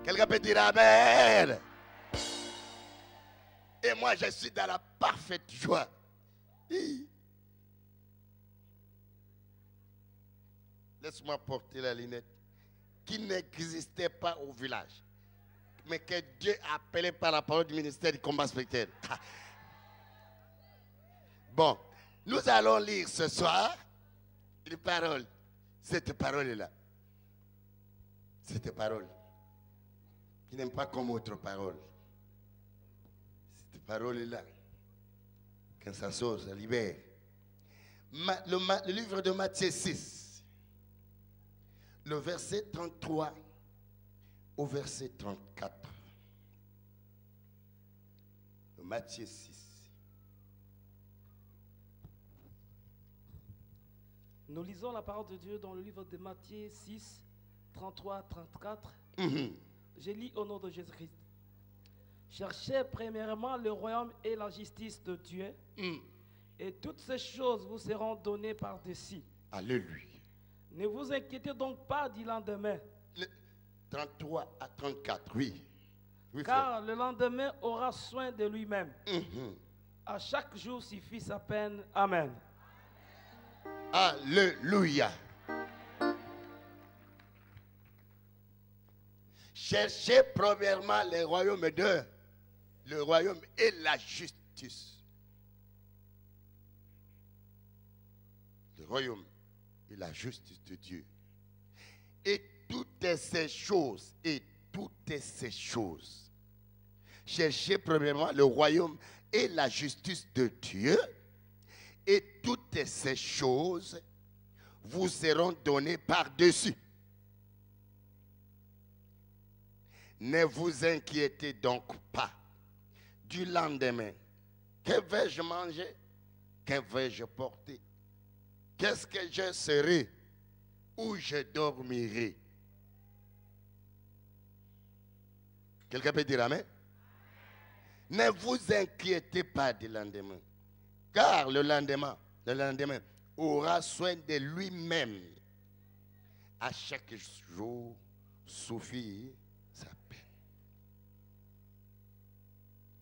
Quelqu'un peut dire Amen. Et moi, je suis dans la parfaite joie. Laisse-moi porter la lunette. Qui n'existait pas au village, mais que Dieu a appelé par la parole du ministère du combat spirituel. Bon, nous allons lire ce soir une parole. Cette parole-là. Cette parole. Qui n'aime pas comme autre parole. Cette parole-là. Quand ça sort, ça libère. Le livre de Matthieu 6. Le verset 33 au verset 34. Le Matthieu 6. Nous lisons la parole de Dieu dans le livre de Matthieu 6, 33, 34. Je lis au nom de Jésus-Christ. Cherchez premièrement le royaume et la justice de Dieu, et toutes ces choses vous seront données par-dessus. Alléluia. Ne vous inquiétez donc pas du lendemain. 33 à 34, oui. Car le lendemain aura soin de lui-même. À chaque jour suffit sa peine. Amen. Alléluia. Cherchez premièrement le royaume et la justice. Le royaume et la justice de Dieu. Et toutes ces choses, cherchez premièrement le royaume et la justice de Dieu, et toutes ces choses vous seront données par-dessus. Ne vous inquiétez donc pas du lendemain. Que vais-je manger? Que vais-je porter? Qu'est-ce que je serai? Où je dormirai? Quelqu'un peut dire amen? Ne vous inquiétez pas du lendemain. Car le lendemain aura soin de lui-même. À chaque jour suffit sa peine.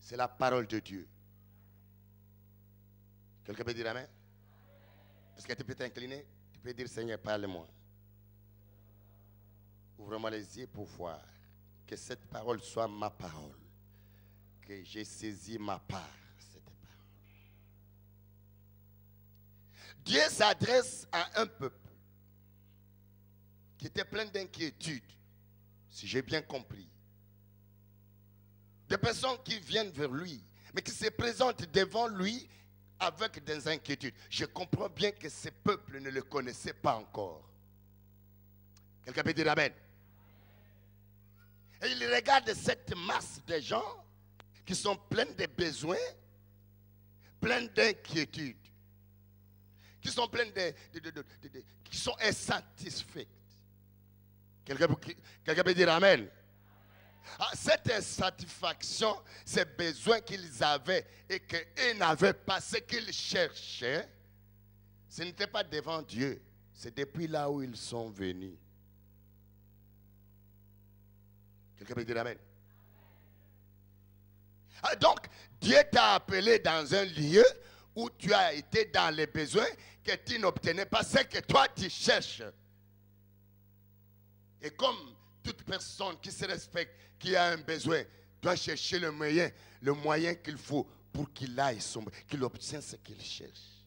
C'est la parole de Dieu. Quelqu'un peut dire amen? Est-ce que tu peux t'incliner? Tu peux dire, Seigneur, parle-moi. Ouvre-moi les yeux pour voir que cette parole soit ma parole. Que j'ai saisi ma part, cette parole. Dieu s'adresse à un peuple qui était plein d'inquiétude, si j'ai bien compris. Des personnes qui viennent vers lui, mais qui se présentent devant lui avec des inquiétudes. Je comprends bien que ces peuples ne le connaissaient pas encore. Quelqu'un peut dire amen? Et il regarde cette masse de gens qui sont pleins de besoins, pleins d'inquiétudes, qui sont pleins qui sont insatisfaits. Quelqu'un peut dire amen? Cette insatisfaction, ces besoins qu'ils avaient et qu'ils n'avaient pas, ce qu'ils cherchaient, ce n'était pas devant Dieu, c'est depuis là où ils sont venus. Quelqu'un peut dire amen? Donc, Dieu t'a appelé dans un lieu où tu as été dans les besoins que tu n'obtenais pas ce que toi tu cherches. Et comme toute personne qui se respecte, qui a un besoin, doit chercher le moyen qu'il faut pour qu'il aille qu'il obtienne ce qu'il cherche.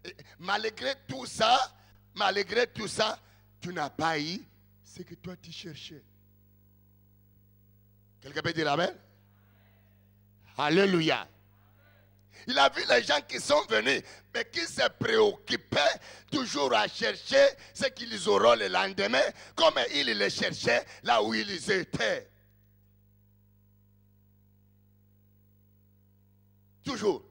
Et malgré tout ça, tu n'as pas eu ce que toi tu cherchais. Quelqu'un peut dire amen? Alléluia. Il a vu les gens qui sont venus, mais qui se préoccupaient toujours à chercher ce qu'ils auront le lendemain, comme ils les cherchaient là où ils étaient. Toujours.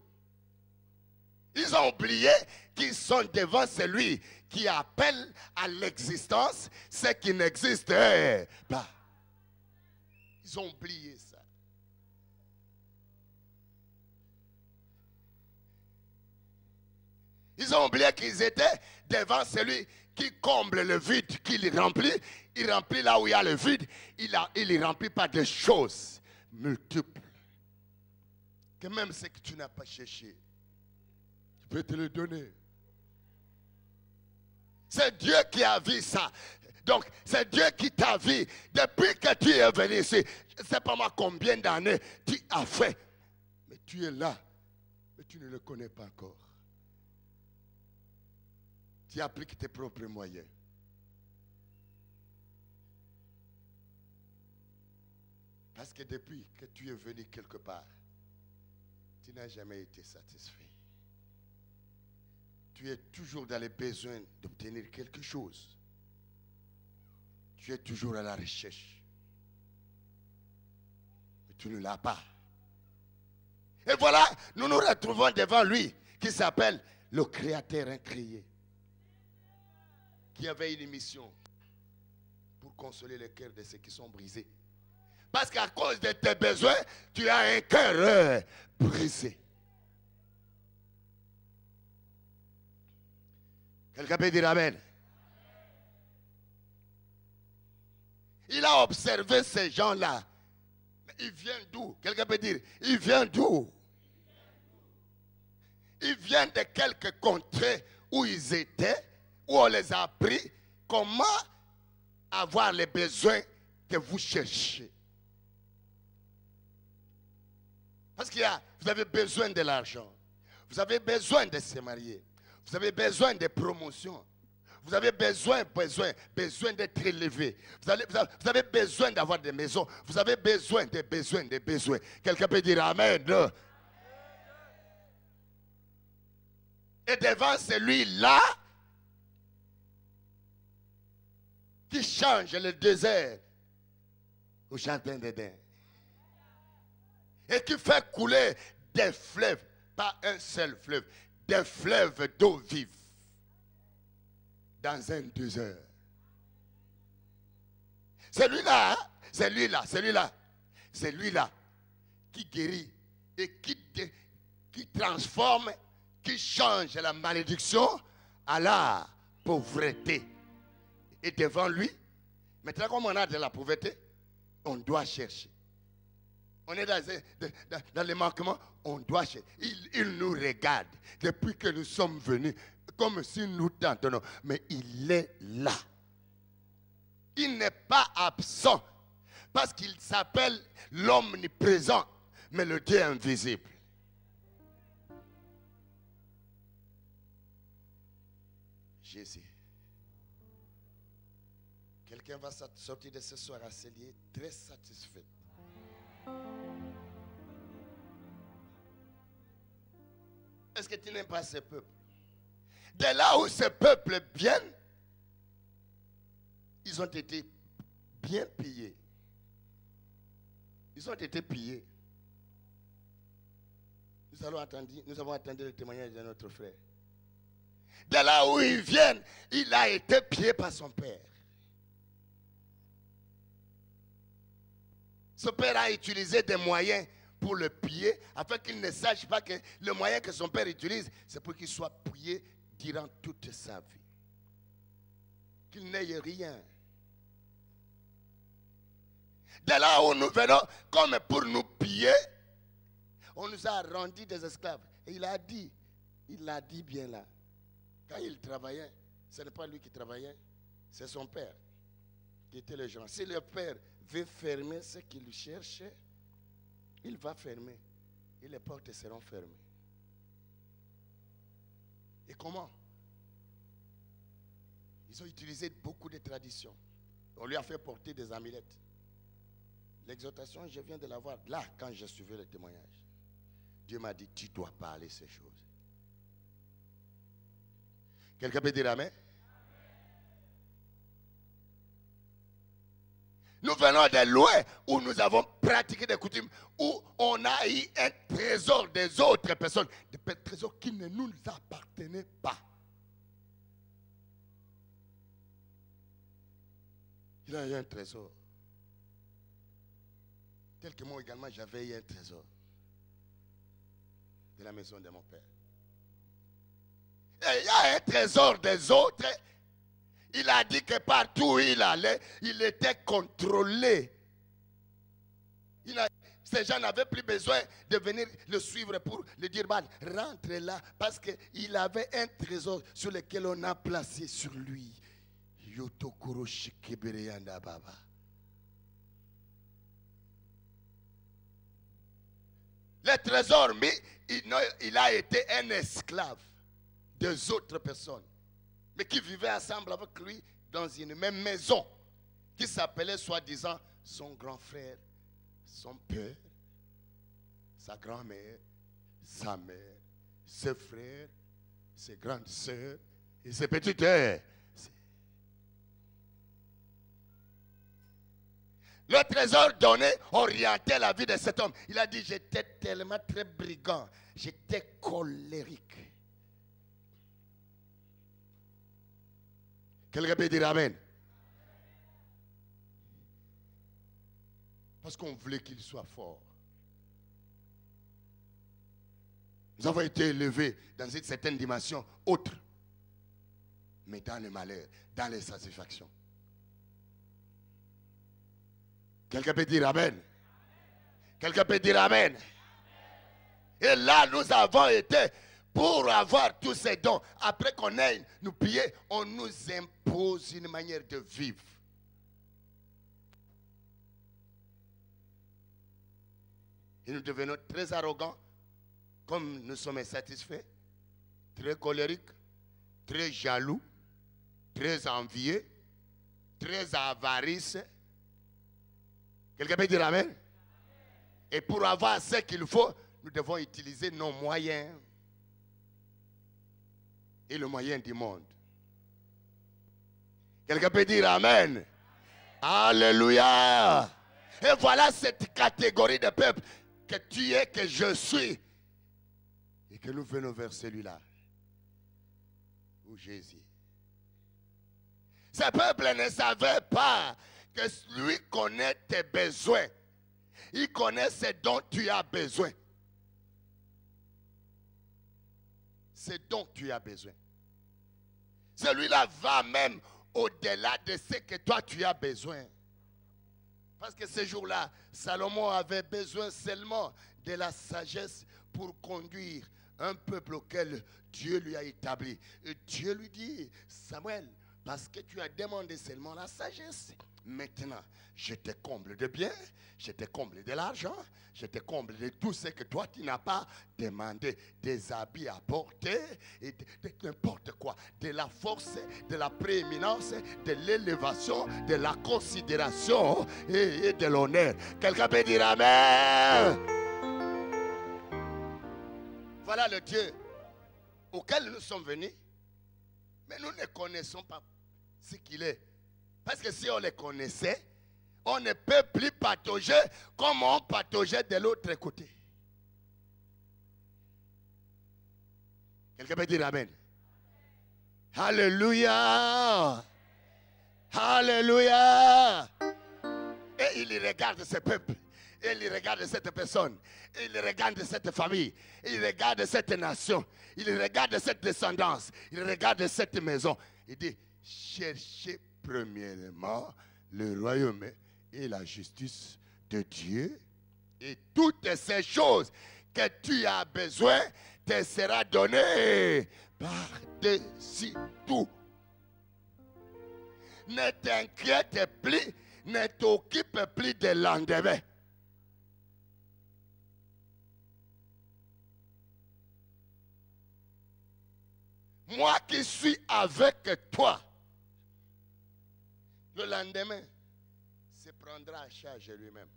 Ils ont oublié qu'ils sont devant celui qui appelle à l'existence ce qui n'existe pas. Ils ont oublié ça. Ils ont oublié qu'ils étaient devant celui qui comble le vide, qui le remplit. Il remplit là où il y a le vide. Il ne remplit pas de choses multiples. Que même ce que tu n'as pas cherché, tu peux te le donner. C'est Dieu qui a vu ça. Donc, c'est Dieu qui t'a vu. Depuis que tu es venu ici, je ne sais pas moi combien d'années tu as fait. Mais tu es là. Mais tu ne le connais pas encore. Tu appliques tes propres moyens. Parce que depuis que tu es venu quelque part, tu n'as jamais été satisfait. Tu es toujours dans les besoins d'obtenir quelque chose. Tu es toujours à la recherche. Mais tu ne l'as pas. Et voilà, nous nous retrouvons devant lui, qui s'appelle le Créateur incréé, qui avait une mission pour consoler les cœurs de ceux qui sont brisés. Parce qu'à cause de tes besoins, tu as un cœur brisé. Quelqu'un peut dire Amen. Il a observé ces gens-là. Mais ils viennent d'où? Quelqu'un peut dire, ils viennent d'où? Ils viennent de quelques contrées où ils étaient, où on les a appris comment avoir les besoins que vous cherchez. Parce qu'il y a, vous avez besoin de l'argent. Vous avez besoin de se marier. Vous avez besoin de promotion. Vous avez besoin d'être élevé. Vous avez besoin d'avoir des maisons. Vous avez besoin des besoins. Quelqu'un peut dire Amen. Et devant celui-là qui change le désert au jardin d'Éden. Et qui fait couler des fleuves, pas un seul fleuve, des fleuves d'eau vive dans un désert. Celui-là qui guérit et qui transforme, qui change la malédiction à la pauvreté. Et devant lui, maintenant comme on a de la pauvreté, on doit chercher. On est dans les manquements, on doit chercher. Il nous regarde depuis que nous sommes venus, comme si nous tentons. Mais il est là. Il n'est pas absent, parce qu'il s'appelle l'omniprésent, mais le Dieu invisible. Jésus. Quelqu'un va sortir de ce soir à Célier très satisfait. Est-ce que tu n'aimes pas ce peuple? De là où ce peuple viennent, ils ont été bien pillés. Ils ont été pillés. Nous avons entendu le témoignage de notre frère. De là où ils viennent, il a été pillé par son père. Son père a utilisé des moyens pour le piller, afin qu'il ne sache pas que le moyen que son père utilise, c'est pour qu'il soit pillé durant toute sa vie. Qu'il n'ait rien. De là où nous venons, comme pour nous piller, on nous a rendu des esclaves. Et il l'a dit bien là. Quand il travaillait, ce n'est pas lui qui travaillait, c'est son père qui était le gérant. Si le père veut fermer ce qu'il cherchait, il va fermer. Et les portes seront fermées. Et comment? Ils ont utilisé beaucoup de traditions. On lui a fait porter des amulettes. L'exhortation, je viens de la voir là, quand j'ai suivi le témoignage. Dieu m'a dit, tu dois parler ces choses. Quelqu'un peut dire Amen? Nous venons de loin où nous avons pratiqué des coutumes, où on a eu un trésor des autres personnes, des trésors qui ne nous appartenaient pas. Il a eu un trésor. Tel que moi également, j'avais eu un trésor de la maison de mon père. Et il y a un trésor des autres. Il a dit que partout où il allait, il était contrôlé. Ces gens n'avaient plus besoin de venir le suivre pour le dire, rentre là, parce qu'il avait un trésor sur lequel on a placé sur lui. Le trésor, mais il a été un esclave des autres personnes, mais qui vivaient ensemble avec lui dans une même maison, qui s'appelait soi-disant son grand frère, son père, sa grand-mère, sa mère, ses frères, ses grandes sœurs et ses petites sœurs. Le trésor donné orientait la vie de cet homme. Il a dit, j'étais tellement très brigand, j'étais colérique. Quelqu'un peut dire amen? Parce qu'on voulait qu'il soit fort. Nous avons été élevés dans une certaine dimension autre, mais dans le malheur, dans les satisfactions. Quelqu'un peut dire amen? Quelqu'un peut dire amen? Et là, nous avons été, pour avoir tous ces dons, après qu'on ait nous pillé, on nous impose une manière de vivre. Et nous devenons très arrogants, comme nous sommes insatisfaits, très colériques, très jaloux, très envieux, très avarice. Quelqu'un peut dire amen? Et pour avoir ce qu'il faut, nous devons utiliser nos moyens et le moyen du monde. Quelqu'un peut dire amen? Alléluia! Et voilà cette catégorie de peuple que tu es, que je suis. Et que nous venons vers celui-là. Où Jésus. Ce peuple ne savait pas que lui connaît tes besoins. Il connaît ce dont tu as besoin. Ce dont tu as besoin. Celui-là va même au-delà de ce que toi tu as besoin. Parce que ce jour-là, Salomon avait besoin seulement de la sagesse pour conduire un peuple auquel Dieu lui a établi. Et Dieu lui dit, Samuel, parce que tu as demandé seulement la sagesse, maintenant, je te comble de biens, je te comble de l'argent, je te comble de tout ce que toi tu n'as pas demandé, des habits à porter, et de n'importe quoi, de la force, de la prééminence, de l'élévation, de la considération et de l'honneur. Quelqu'un peut dire amen? Voilà le Dieu auquel nous sommes venus, mais nous ne connaissons pas ce qu'il est. Parce que si on le connaissait, on ne peut plus patauger comme on pataugeait de l'autre côté. Quelqu'un peut dire amen? Alléluia! Alléluia! Et il regarde ce peuple. Et il regarde cette personne. Et il regarde cette famille. Et il regarde cette nation. Il regarde cette descendance. Il regarde cette maison. Il dit, cherchez premièrement le royaume et la justice de Dieu, et toutes ces choses que tu as besoin te sera donné par-dessus tout. Ne t'inquiète plus, ne t'occupe plus de lendemain. Moi qui suis avec toi, le lendemain se prendra en charge lui-même.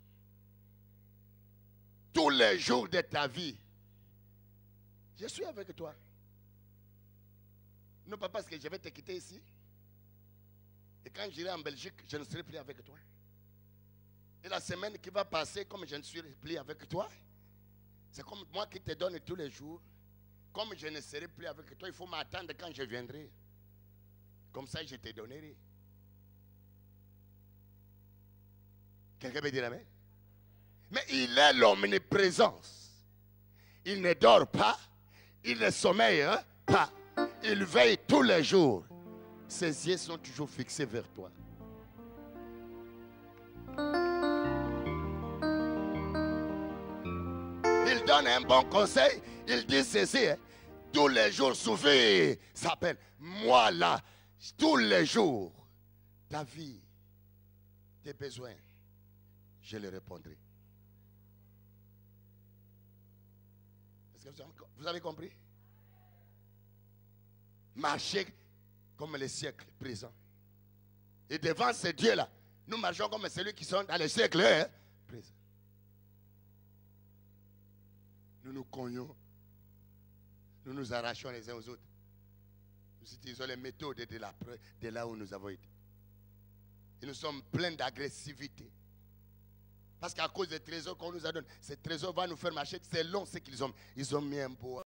Tous les jours de ta vie, je suis avec toi. Non pas parce que je vais te quitter ici. Et quand j'irai en Belgique, je ne serai plus avec toi. Et la semaine qui va passer, comme je ne serai plus avec toi, c'est comme moi qui te donne tous les jours. Comme je ne serai plus avec toi, il faut m'attendre quand je viendrai. Comme ça, je te donnerai. Quelqu'un peut dire amen? Mais il est l'omniprésence. Il ne dort pas, il ne sommeille pas. Il veille tous les jours. Ses yeux sont toujours fixés vers toi. Il donne un bon conseil. Il dit ceci. Hein, tous les jours, souffrir. Ça s'appelle moi là. Tous les jours. Ta vie, tes besoins, je les répondrai. Est-ce que vous avez compris? Marchez comme les siècles présents. Et devant ces dieux-là, nous marchons comme celui qui sont dans les siècles présents. Nous nous cognons, nous nous arrachons les uns aux autres. Nous utilisons les méthodes de là où nous avons été. Et nous sommes pleins d'agressivité. Parce qu'à cause des trésors qu'on nous a donnés, ces trésors vont nous faire marcher. C'est long ce qu'ils ont. Ils ont mis un beau